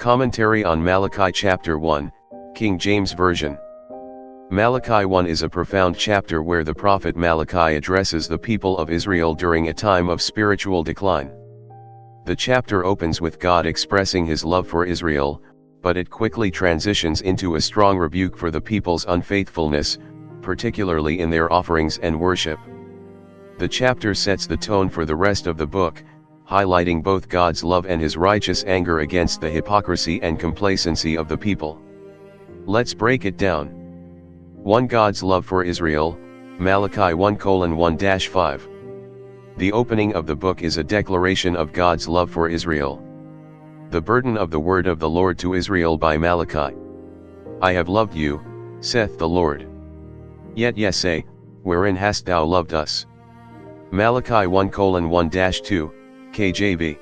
Commentary on Malachi chapter 1, King James Version. Malachi 1 is a profound chapter where the prophet Malachi addresses the people of Israel during a time of spiritual decline. The chapter opens with God expressing his love for Israel, but it quickly transitions into a strong rebuke for the people's unfaithfulness, particularly in their offerings and worship. The chapter sets the tone for the rest of the book, highlighting both God's love and his righteous anger against the hypocrisy and complacency of the people. Let's break it down. 1. God's love for Israel, Malachi 1:1-5. The opening of the book is a declaration of God's love for Israel. The burden of the word of the Lord to Israel by Malachi. I have loved you, saith the Lord. Yet ye say, wherein hast thou loved us? Malachi 1:1-2, KJV.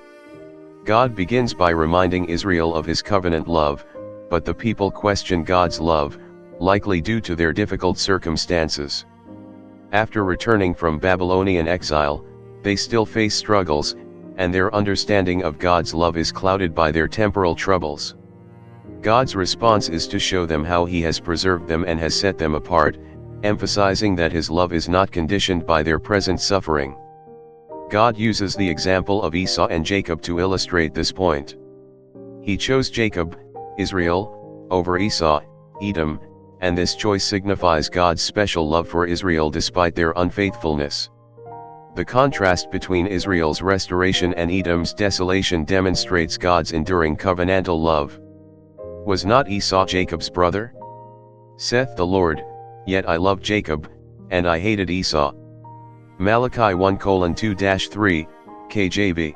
God begins by reminding Israel of his covenant love, but the people question God's love, likely due to their difficult circumstances. After returning from Babylonian exile, they still face struggles, and their understanding of God's love is clouded by their temporal troubles. God's response is to show them how he has preserved them and has set them apart, emphasizing that his love is not conditioned by their present suffering. God uses the example of Esau and Jacob to illustrate this point. He chose Jacob, Israel, over Esau, Edom, and this choice signifies God's special love for Israel despite their unfaithfulness. The contrast between Israel's restoration and Edom's desolation demonstrates God's enduring covenantal love. Was not Esau Jacob's brother? Saith the Lord, yet I loved Jacob, and I hated Esau. Malachi 1:2-3, KJV.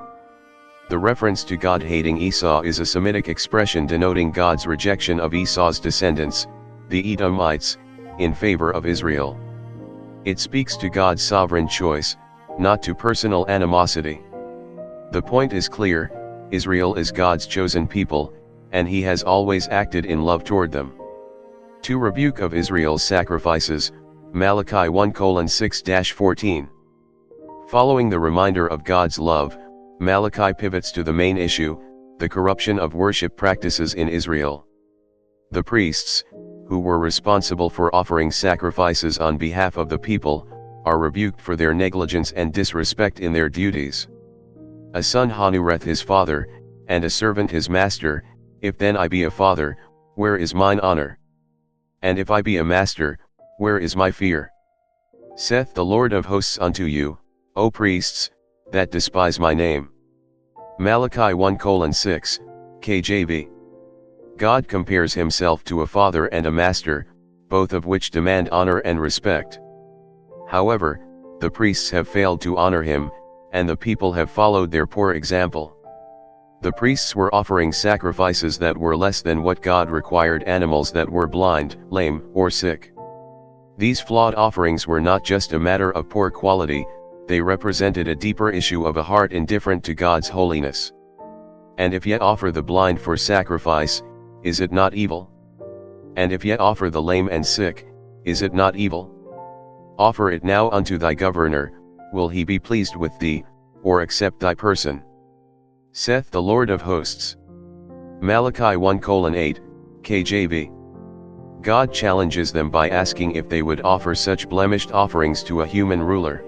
The reference to God hating Esau is a Semitic expression denoting God's rejection of Esau's descendants, the Edomites, in favor of Israel. It speaks to God's sovereign choice, not to personal animosity. The point is clear: Israel is God's chosen people, and he has always acted in love toward them. To rebuke of Israel's sacrifices, Malachi 1:6-14. Following the reminder of God's love, Malachi pivots to the main issue, the corruption of worship practices in Israel. The priests, who were responsible for offering sacrifices on behalf of the people, are rebuked for their negligence and disrespect in their duties. A son honoureth his father, and a servant his master. If then I be a father, where is mine honour? And if I be a master, where is my fear? Saith the Lord of hosts unto you, O priests, that despise my name. Malachi 1:6, KJV. God compares himself to a father and a master, both of which demand honor and respect. However, the priests have failed to honor him, and the people have followed their poor example. The priests were offering sacrifices that were less than what God required: animals that were blind, lame, or sick. These flawed offerings were not just a matter of poor quality, they represented a deeper issue of a heart indifferent to God's holiness. And if ye offer the blind for sacrifice, is it not evil? And if ye offer the lame and sick, is it not evil? Offer it now unto thy governor, will he be pleased with thee, or accept thy person? Saith the Lord of hosts. Malachi 1:8, KJV. God challenges them by asking if they would offer such blemished offerings to a human ruler.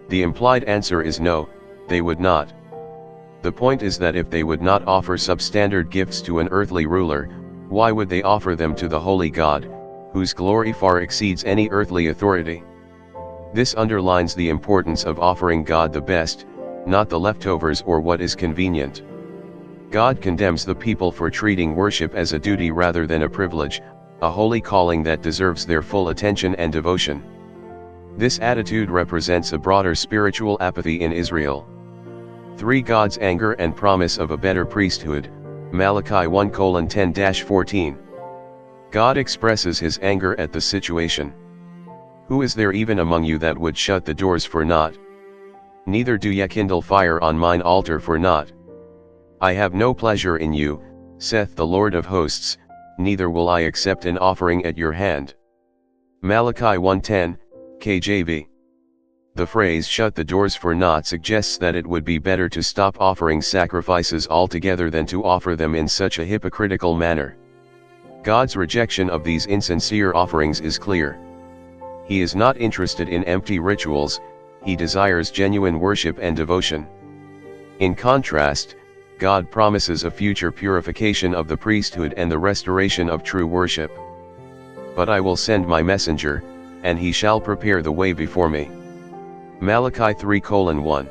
The implied answer is no, they would not. The point is that if they would not offer substandard gifts to an earthly ruler, why would they offer them to the holy God, whose glory far exceeds any earthly authority? This underlines the importance of offering God the best, not the leftovers or what is convenient. God condemns the people for treating worship as a duty rather than a privilege, a holy calling that deserves their full attention and devotion. This attitude represents a broader spiritual apathy in Israel. 3. God's anger and promise of a better priesthood, Malachi 1:10-14. God expresses his anger at the situation. Who is there even among you that would shut the doors for naught? Neither do ye kindle fire on mine altar for naught. I have no pleasure in you, saith the Lord of hosts, neither will I accept an offering at your hand. Malachi 1:10, KJV. The phrase "shut the doors for naught" suggests that it would be better to stop offering sacrifices altogether than to offer them in such a hypocritical manner. God's rejection of these insincere offerings is clear. He is not interested in empty rituals, he desires genuine worship and devotion. In contrast, God promises a future purification of the priesthood and the restoration of true worship. "But I will send my messenger, and he shall prepare the way before me." Malachi 3:1.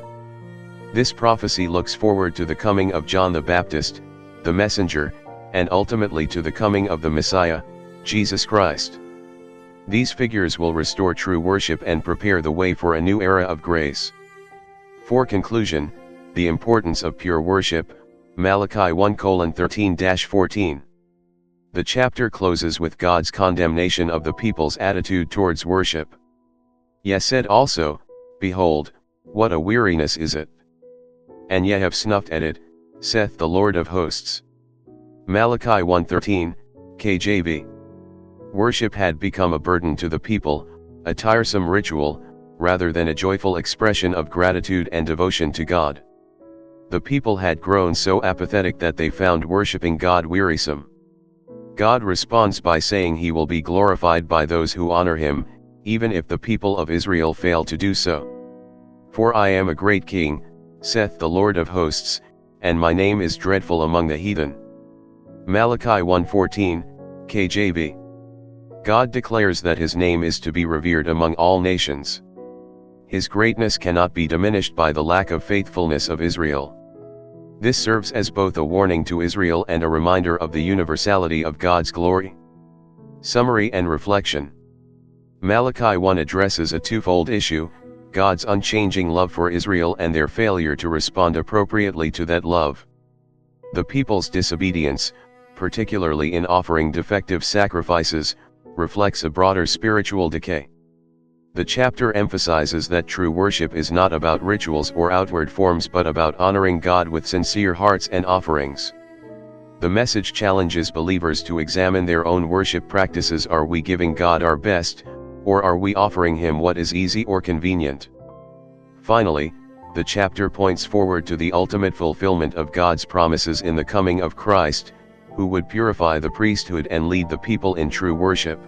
This prophecy looks forward to the coming of John the Baptist, the messenger, and ultimately to the coming of the Messiah, Jesus Christ. These figures will restore true worship and prepare the way for a new era of grace. For conclusion, the importance of pure worship, Malachi 1:13-14. The chapter closes with God's condemnation of the people's attitude towards worship. "Ye said also, Behold, what a weariness is it! And ye have snuffed at it, saith the Lord of hosts." Malachi 1:13, KJV. Worship had become a burden to the people, a tiresome ritual, rather than a joyful expression of gratitude and devotion to God. The people had grown so apathetic that they found worshiping God wearisome. God responds by saying he will be glorified by those who honor him, even if the people of Israel fail to do so. "For I am a great king, saith the Lord of hosts, and my name is dreadful among the heathen." Malachi 1:14, KJV. God declares that his name is to be revered among all nations. His greatness cannot be diminished by the lack of faithfulness of Israel. This serves as both a warning to Israel and a reminder of the universality of God's glory. Summary and reflection. Malachi 1 addresses a twofold issue: God's unchanging love for Israel and their failure to respond appropriately to that love. The people's disobedience, particularly in offering defective sacrifices, reflects a broader spiritual decay. The chapter emphasizes that true worship is not about rituals or outward forms but about honoring God with sincere hearts and offerings. The message challenges believers to examine their own worship practices. Are we giving God our best, or are we offering him what is easy or convenient? Finally, the chapter points forward to the ultimate fulfillment of God's promises in the coming of Christ, who would purify the priesthood and lead the people in true worship.